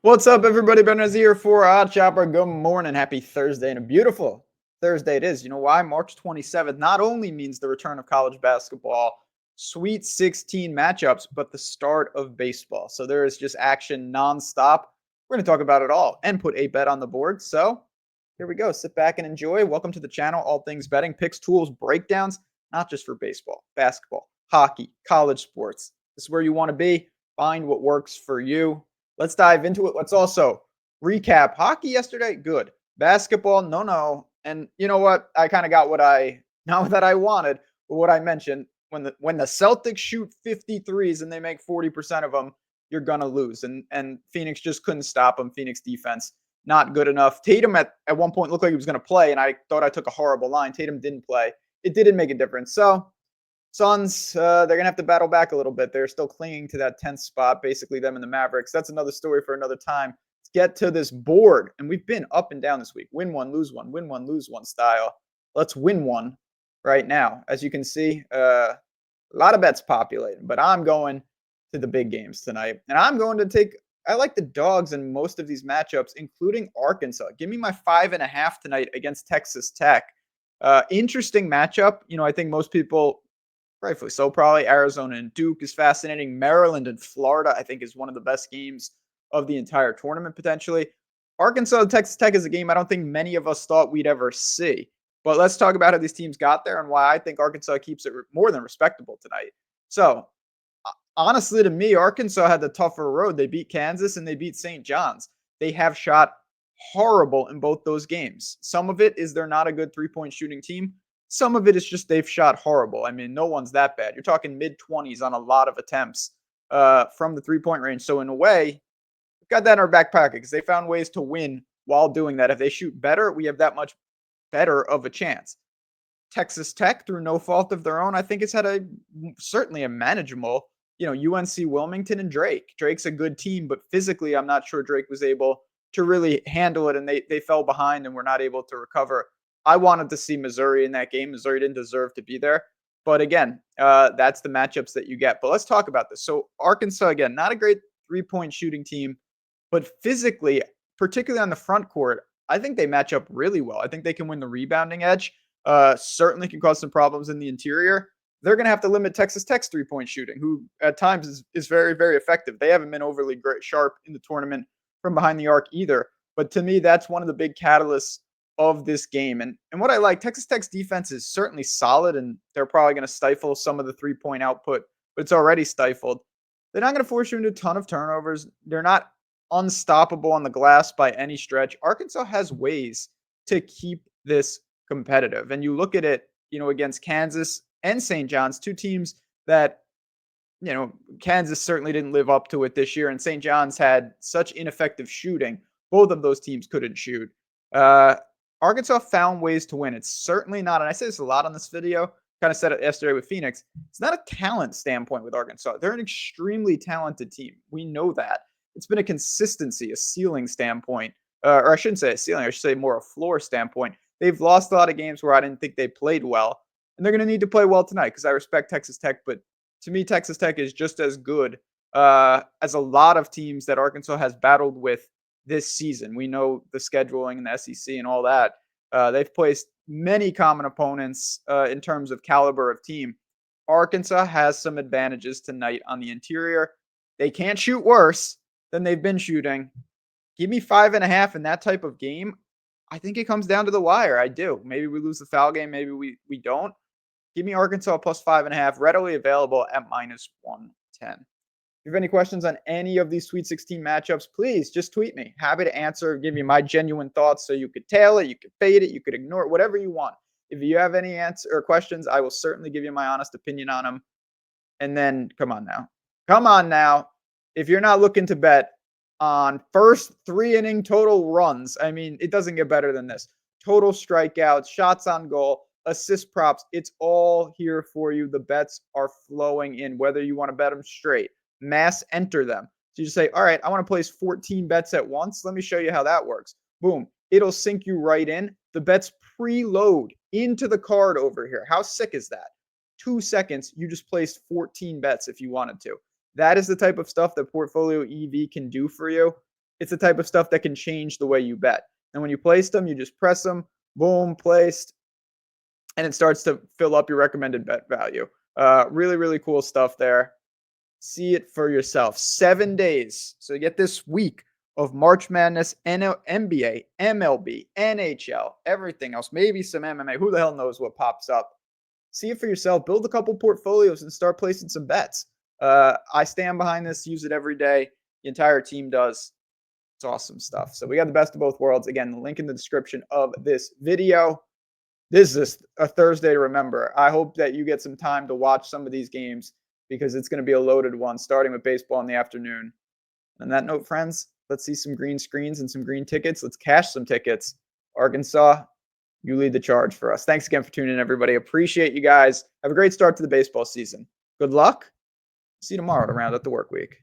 What's up, everybody? Ben is here for Odd Chopper. Good morning. Happy Thursday and a beautiful Thursday it is. You know why? March 27th not only means the return of college basketball, Sweet 16 matchups, but the start of baseball. So there is just action nonstop. We're going to talk about it all and put a bet on the board. So here we go. Sit back and enjoy. Welcome to the channel. All things betting, picks, tools, breakdowns, not just for baseball, basketball, hockey, college sports. This is where you want to be. Find what works for you. Let's dive into it. Let's also recap hockey yesterday. Good. Basketball, no. And you know what? I kind of got what I not that I wanted, but what I mentioned when the Celtics shoot 53s and they make 40% of them, you're gonna lose. And Phoenix just couldn't stop them. Phoenix defense not good enough. Tatum at one point looked like he was gonna play, and I thought I took a horrible line. Tatum didn't play. It didn't make a difference. So Suns, they're going to have to battle back a little bit. They're still clinging to that 10th spot, basically them and the Mavericks. That's another story for another time. Let's get to this board. And we've been up and down this week. Win one, win one, lose one style. Let's win one right now. As you can see, a lot of bets populating, but I'm going to the big games tonight. And I'm going to I like the dogs in most of these matchups, including Arkansas. Give me my 5.5 tonight against Texas Tech. Interesting matchup. I think most people rightfully so, probably. Arizona and Duke is fascinating. Maryland and Florida, I think, is one of the best games of the entire tournament, potentially. Arkansas and Texas Tech is a game I don't think many of us thought we'd ever see. But let's talk about how these teams got there and why I think Arkansas keeps it more than respectable tonight. So, honestly, to me, Arkansas had the tougher road. They beat Kansas and they beat St. John's. They have shot horrible in both those games. Some of it is they're not a good three-point shooting team. Some of it is just they've shot horrible. I mean, no one's that bad. You're talking mid-20s on a lot of attempts from the three-point range. So in a way, we've got that in our back pocket because they found ways to win while doing that. If they shoot better, we have that much better of a chance. Texas Tech, through no fault of their own, I think it's had certainly a manageable, UNC Wilmington and Drake. Drake's a good team, but physically, I'm not sure Drake was able to really handle it, and they fell behind and were not able to recover. I wanted to see Missouri in that game. Missouri didn't deserve to be there. But again, that's the matchups that you get. But let's talk about this. So Arkansas, again, not a great three-point shooting team, but physically, particularly on the front court, I think they match up really well. I think they can win the rebounding edge. Certainly can cause some problems in the interior. They're going to have to limit Texas Tech's three-point shooting, who at times is very, very effective. They haven't been overly great, sharp in the tournament from behind the arc either. But to me, that's one of the big catalysts of this game. And what I like, Texas Tech's defense is certainly solid, and they're probably going to stifle some of the three-point output, but it's already stifled. They're not going to force you into a ton of turnovers. They're not unstoppable on the glass by any stretch. Arkansas has ways to keep this competitive. And you look at it, against Kansas and St. John's, two teams that, Kansas certainly didn't live up to it this year, and St. John's had such ineffective shooting. Both of those teams couldn't shoot. Arkansas found ways to win. It's certainly not, and I say this a lot on this video, kind of said it yesterday with Phoenix, it's not a talent standpoint with Arkansas. They're an extremely talented team. We know that. It's been a consistency, a ceiling standpoint, or I shouldn't say a ceiling, I should say more a floor standpoint. They've lost a lot of games where I didn't think they played well, and they're going to need to play well tonight because I respect Texas Tech, but to me, Texas Tech is just as good as a lot of teams that Arkansas has battled with this season. We know the scheduling and the SEC and all that. They've placed many common opponents in terms of caliber of team. Arkansas has some advantages tonight on the interior. They can't shoot worse than they've been shooting. Give me 5.5 in that type of game. I think it comes down to the wire. I do. Maybe we lose the foul game. Maybe we don't. Give me Arkansas plus 5.5, readily available at minus 110. If you have any questions on any of these Sweet 16 matchups, please just tweet me. Happy to answer, give you my genuine thoughts. So you could tail it, you could fade it, you could ignore it, whatever you want. If you have any answer or questions, I will certainly give you my honest opinion on them. And then come on now. If you're not looking to bet on first 3-inning total runs, I mean, it doesn't get better than this. Total strikeouts, shots on goal, assist props, it's all here for you. The bets are flowing in, whether you want to bet them straight, mass enter them. So you just say, all right, I want to place 14 bets at once. Let me show you how that works. Boom. It'll sink you right in. The bets preload into the card over here. How sick is that? 2 seconds, you just placed 14 bets if you wanted to. That is the type of stuff that PortfolioEV can do for you. it's the type of stuff that can change the way you bet. And when you place them, you just press them, boom, placed, and it starts to fill up your recommended bet value. Really, really cool stuff there. See it for yourself. 7 days. So you get this week of March Madness, NBA, MLB, NHL, everything else, maybe some MMA. Who the hell knows what pops up? See it for yourself. Build a couple portfolios and start placing some bets. I stand behind this, use it every day. The entire team does. It's awesome stuff. So we got the best of both worlds. Again, the link in the description of this video. This is a Thursday to remember. I hope that you get some time to watch some of these games because it's going to be a loaded one, starting with baseball in the afternoon. On that note, friends, let's see some green screens and some green tickets. Let's cash some tickets. Arkansas, you lead the charge for us. Thanks again for tuning in, everybody. Appreciate you guys. Have a great start to the baseball season. Good luck. See you tomorrow to round out the work week.